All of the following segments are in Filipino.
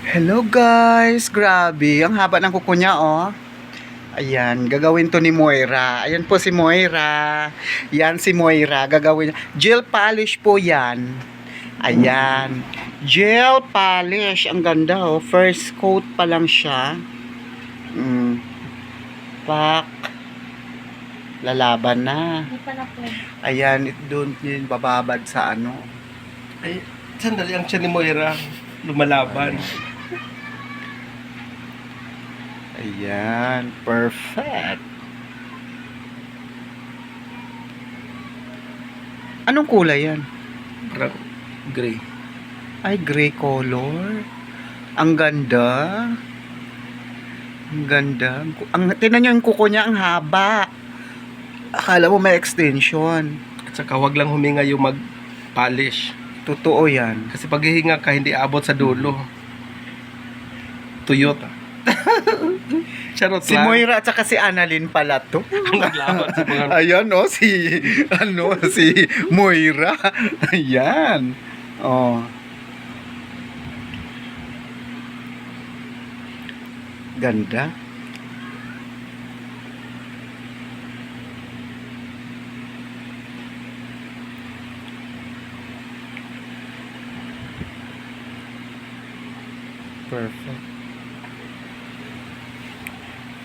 Hello guys! Grabe, ang haba ng kuko niya oh. Ayan, gagawin to ni Moira. Ayan po si Moira. Yan si Moira, gagawin. Gel polish po yan. Ayan. Gel polish. Ang ganda oh. First coat pa lang siya. Pak. Lalaban na. Ayan, doon yun bababad sa ano. Ay, sandali ang tiyan ni Moira. Lumalaban. Ayan, perfect. Anong kulay yan? Parang gray. Ay, gray color. Ang ganda. Ang ganda. Tingnan nyo yung kuko niya, ang haba. Akala mo may extension. At saka wag lang huminga yung mag-polish. Totoo yan. Kasi pag hihinga ka, hindi abot sa dulo. Tuyot. Charot Si lang. Moira at saka si Annalyn pala to. Ang naglaban sa mga... Ayan oh, si Moira. Ayan. Oh. Ganda. Perfect.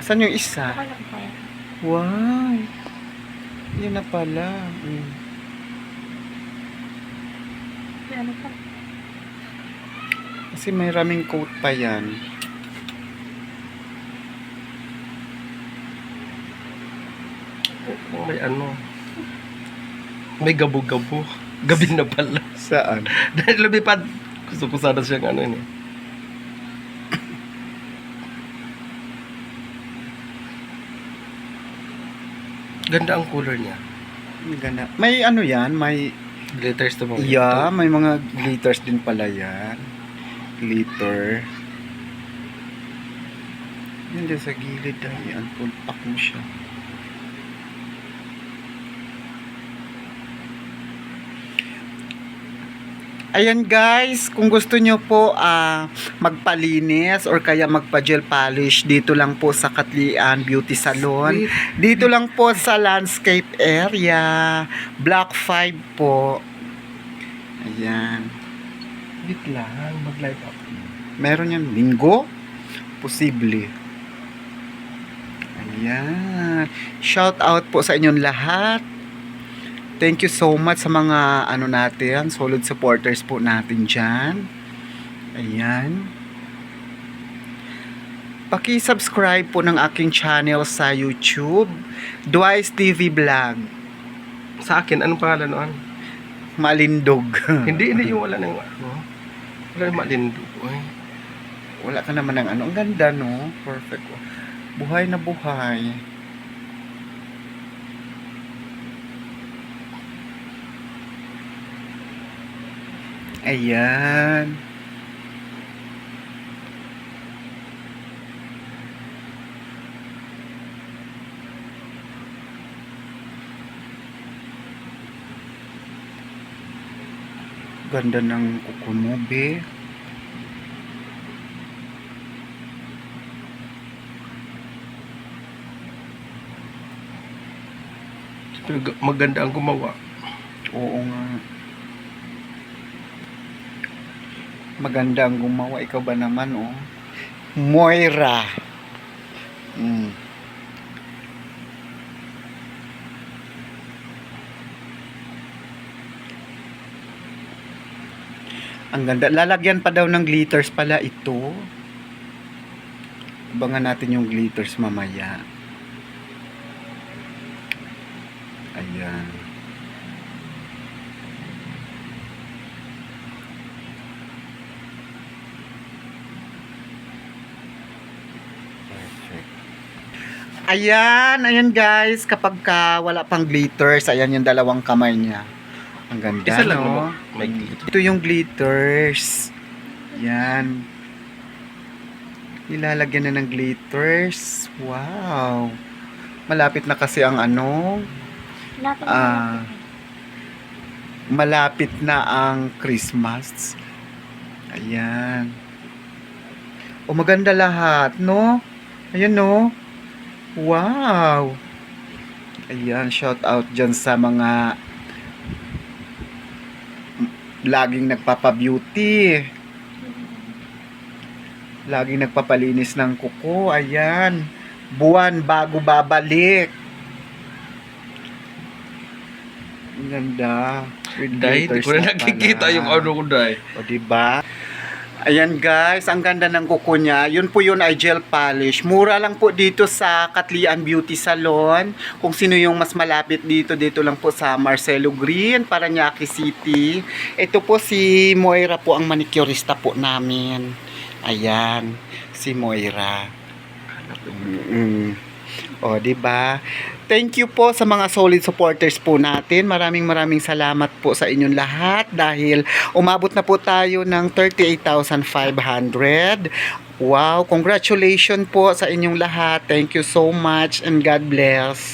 Saan yung isa? Wow. Yun na pala. Kasi may raming coat pa yan. May ano. May gabo-gabo. Gabi na pala. Saan? Dahil lumipad. Gusto ko sana siyang ano yun eh. Ganda ang color niya. Ganda. May ano yan? May Glitters to mga yeah, may mga glitters din pala yan. Glitter. Yan din sa gilid. Ayan, full pack mo siya. Ayan guys, kung gusto nyo po magpalinis or kaya magpa-gel polish, dito lang po sa Katlian Beauty Salon. Dito lang po sa landscape area. Block 5 po. Ayan. Wait lang, mag-light up. Meron yan linggo? Posible. Ayan. Shout out po sa inyong lahat. Thank you so much sa mga ano natin, solid supporters po natin dyan. Ayan. Paki-subscribe po ng aking channel sa YouTube, Dwice TV Vlog. Sa akin, anong pangalan noon? Malindog. Hindi yung wala nang ano. Wala yung malindog. Ay. Wala ka naman ng ano. Ang ganda, no? Perfect. Buhay na buhay. Ayan. Ganda ng kuko mo, be. Maganda ang gumawa. Oo nga. Maganda ang gumawa. Ikaw ba naman, oh? Moira. Ang ganda. Lalagyan pa daw ng glitters pala ito. Abangan natin yung glitters mamaya. Ayan. Perfect. Ayan guys, kapag wala pang glitters, ayan yung dalawang kamay niya. Ang ganda, Isa lang no? naman. May glitter. Ito yung glitters. Yan. Nilalagyan na ng glitters. Wow. Malapit na kasi ang ano. Malapit na ang Christmas. Ayan. O maganda lahat, no? Ayan, no? Wow! Ayan, shout out dyan sa mga laging nagpapa-beauty. Laging nagpapalinis ng kuko. Ayan. Buwan bago babalik. Ang ganda. With Dahil, di glitters ko na na nakikita pala. yung ano ko, Day. O, diba? Ayan guys, ang ganda ng kuko niya. Yun po yun ay gel polish. Mura lang po dito sa Katlian Beauty Salon. Kung sino yung mas malapit dito lang po sa Marcelo Green, Parañaque City. Ito po si Moira po ang manicurista po namin. Ayan, si Moira. O, diba? Thank you po sa mga solid supporters po natin. Maraming salamat po sa inyong lahat dahil umabot na po tayo ng 38,500. Wow, congratulations po sa inyong lahat. Thank you so much and God bless.